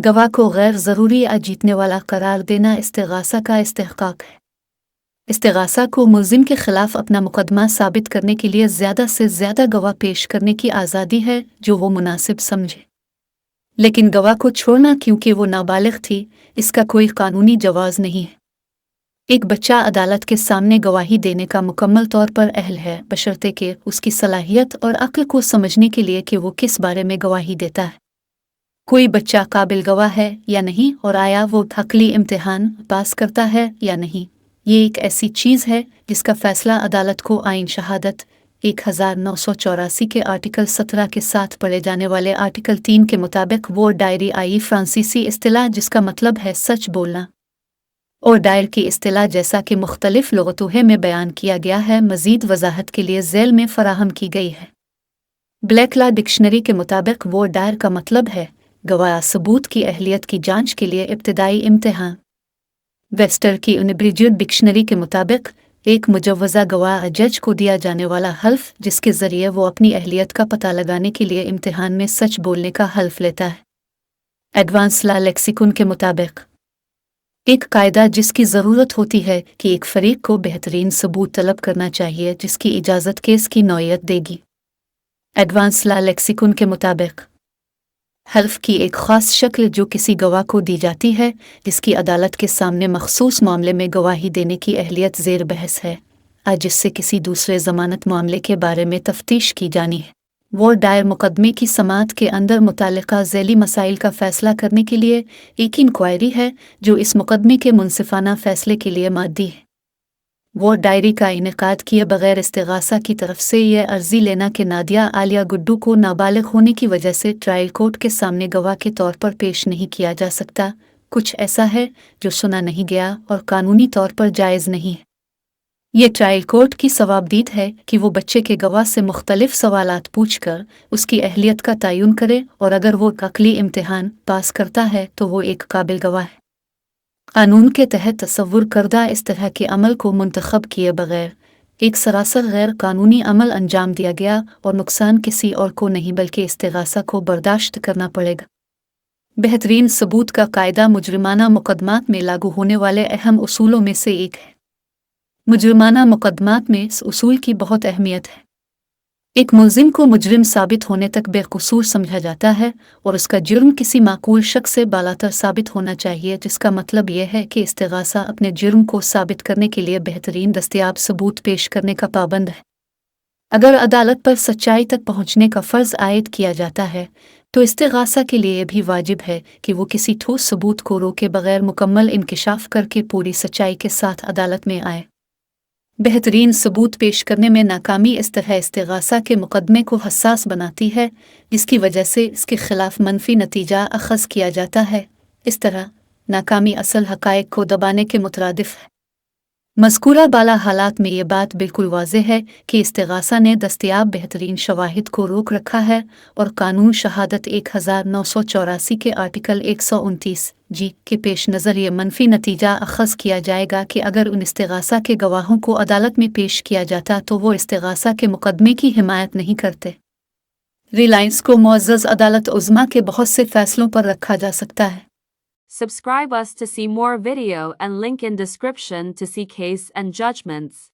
गवाह को गैर ज़रूरी या जीतने वाला करार देना इस्तिग़ासा का इस्तेहक़ाक़ है। इस्तिग़ासा को मुल्ज़िम के ख़िलाफ़ अपना मुक़दमा साबित करने के लिए ज़्यादा से ज़्यादा गवाह पेश करने की आज़ादी है जो वो मुनासिब समझे, लेकिन गवाह को छोड़ना क्योंकि वो नाबालिग़ थी, इसका कोई कानूनी जवाज़ नहीं है। एक बच्चा अदालत के सामने गवाही देने का मुकम्मल तौर पर अहल है, बशर्ते कि उसकी सलाहियत और अक्ल को समझने के लिए कि वो किस बारे में गवाही देता है। कोई बच्चा काबिल गवाह है या नहीं और आया वो अक़ली इम्तिहान पास करता है या नहीं, ये एक ऐसी चीज़ है जिसका फ़ैसला अदालत को आइन शहादत 1984 के आर्टिकल 17 के साथ पढ़े जाने वाले आर्टिकल 3 के मुताबिक वो डायरी आई फ्रांसीसी इस्तिलाह जिसका मतलब है सच बोलना, और डायर की इस्तिलाह जैसा कि मुख्तलिफ लुग़तों में बयान किया गया है मज़ीद वज़ाहत के लिए ज़ैल में फ़राहम की गई है। ब्लैक लॉ डिक्शनरी के मुताबिक वो डायर का मतलब है गवाह सबूत की अहलियत की जांच के लिए इब्तिदाई इम्तिहान। वेस्टर की अनब्रिज्ड डिक्शनरी के मुताबिक एक मुजव्वज़ा गवाह जज को दिया जाने वाला हल्फ जिसके ज़रिए वो अपनी अहलियत का पता लगाने के लिए इम्तिहान में सच बोलने का हल्फ लेता है। एडवांस लॉ लेक्सिकन के मुताबिक एक कायदा जिसकी ज़रूरत होती है कि एक फ़रीक को बेहतरीन सबूत तलब करना चाहिए जिसकी इजाज़त केस की नौयत देगी। एडवांस लॉ लेक्सिकन के मुताबिक हल्फ की एक ख़ास शक्ल जो किसी गवाह को दी जाती है जिसकी अदालत के सामने मखसूस मामले में गवाही देने की अहलियत ज़ेर बहस है, जिससे किसी दूसरे ज़मानत मामले के बारे में तफ्तीश की जानी है। वो दायर मुकदमे की समाअत के अंदर मुतालिका ज़ैली मसाइल का फ़ैसला करने के लिए एक इंक्वायरी है जो इस मुकदमे के मुनसिफाना फ़ैसले के लिए मादी है। वो डायरी का इनेकाद किए बगैर इस्तिग़ासा की तरफ से यह अर्ज़ी लेना कि नादिया आलिया गुड्डू को नाबालिग होने की वजह से ट्रायल कोर्ट के सामने गवाह के तौर पर पेश नहीं किया जा सकता, कुछ ऐसा है जो सुना नहीं गया और कानूनी तौर पर जायज़ नहीं है। ये ट्रायल कोर्ट की सवाबदीद है कि वो बच्चे के गवाह से मुख्तलिफ सवालात पूछकर उसकी अहलियत का तयन करे और अगर वो अक़ली इम्तिहान पास करता है तो वो एक काबिल गवाह है। कानून के तहत तसव्वुर करदा इस तरह के अमल को मुंतखब किए बगैर एक सरासर गैर कानूनी अमल अंजाम दिया गया और नुकसान किसी और को नहीं बल्कि इस्तिग़ासा को बर्दाश्त करना पड़ेगा। बेहतरीन सबूत का कायदा मुजरिमाना मुकदमात में लागू होने वाले अहम उसूलों में से एक है। मुजरिमाना मुकदमात में इस उसूल की बहुत अहमियत है। एक मुल्ज़िम को मुजरिम साबित होने तक बेकसूर समझा जाता है और उसका जुर्म किसी माकूल शख्स से बालातर साबित होना चाहिए, जिसका मतलब यह है कि इस्तिग़ासा अपने जुर्म को साबित करने के लिए बेहतरीन दस्तयाब सबूत पेश करने का पाबंद है। अगर अदालत पर सच्चाई तक पहुँचने का फ़र्ज़ आयद किया जाता है तो इस्तिग़ासा के लिए भी वाजिब है कि वो किसी ठोस सबूत को रोके बगैर मुकम्मल इंकिशाफ करके पूरी सच्चाई के साथ अदालत में आए। बेहतरीन सबूत पेश करने में नाकामी इस तरह इस्तिग़ासा के मुकदमे को हसास बनाती है जिसकी वजह से इसके ख़िलाफ़ मनफी नतीजा अख़ज़ किया जाता है। इस तरह नाकामी असल हक़ाइक़ को दबाने के मुतरादिफ़ है। मज़कूरा बाला हालात में ये बात बिल्कुल वाज़ेह है कि इस्तिग़ासा ने दस्तयाब बेहतरीन शवाहिद को रोक रखा है और कानून शहादत 1984 के आर्टिकल 129 जी के पेश नज़र ये मनफी नतीजा अख़ज़ किया जाएगा कि अगर उन इस्तिग़ासा के गवाहों को अदालत में पेश किया जाता तो वो इस्तिग़ासा के मुकदमे की हिमायत नहीं करते। रिलायंस को मुअज़्ज़ज़ अदालत उज़्मा के बहुत से फ़ैसलों पर रखा जा सकता है। Subscribe us to see more video and link in description to see case and judgments.